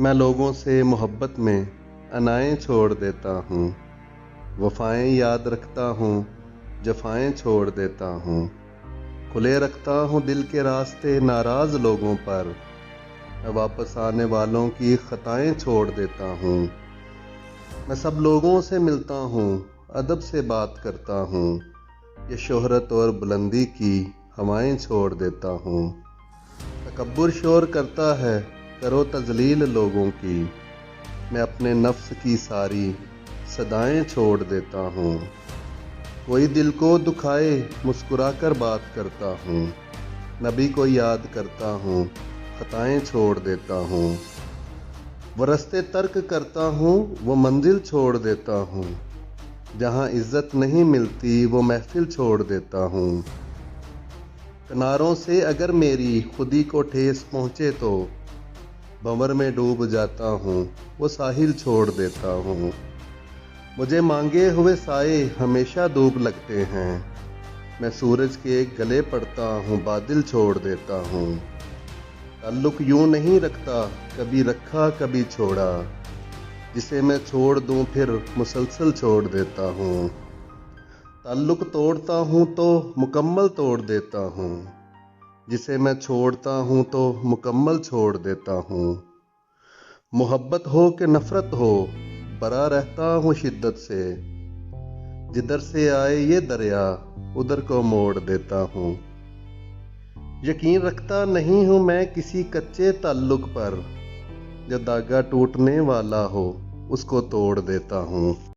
मैं लोगों से मोहब्बत में अनाएं छोड़ देता हूँ। वफ़ाएं याद रखता हूँ, जफ़ाएं छोड़ देता हूँ। खुले रखता हूँ दिल के रास्ते नाराज़ लोगों पर। मैं वापस आने वालों की ख़ताएं छोड़ देता हूँ। मैं सब लोगों से मिलता हूँ, अदब से बात करता हूँ। ये शोहरत और बुलंदी की हवाएं छोड़ देता हूँ। तकब्बुर शोर करता है, करो तज़लील लोगों की। मैं अपने नफ्स की सारी सदाएं छोड़ देता हूँ। कोई दिल को दुखाए मुस्कुरा कर बात करता हूँ। नबी को याद करता हूँ, खताएं छोड़ देता हूँ। वो रस्ते तर्क करता हूँ, वो मंजिल छोड़ देता हूँ। जहाँ इज्जत नहीं मिलती वो महफिल छोड़ देता हूँ। किनारों से अगर मेरी खुदी को ठेस पहुँचे तो भंवर में डूब जाता हूँ, वो साहिल छोड़ देता हूँ। मुझे मांगे हुए साए हमेशा डूब लगते हैं। मैं सूरज के गले पड़ता हूँ, बादल छोड़ देता हूँ। ताल्लुक यूं नहीं रखता, कभी रखा कभी छोड़ा। जिसे मैं छोड़ दूं फिर मुसलसल छोड़ देता हूँ। ताल्लुक तोड़ता हूँ तो मुकम्मल तोड़ देता हूँ। जिसे मैं छोड़ता हूँ तो मुकम्मल छोड़ देता हूँ। मोहब्बत हो कि नफरत हो, बरा रहता हूँ शिद्दत से। जिधर से आए ये दरिया उधर को मोड़ देता हूँ। यकीन रखता नहीं हूँ मैं किसी कच्चे ताल्लुक पर। जो धागा टूटने वाला हो उसको तोड़ देता हूँ।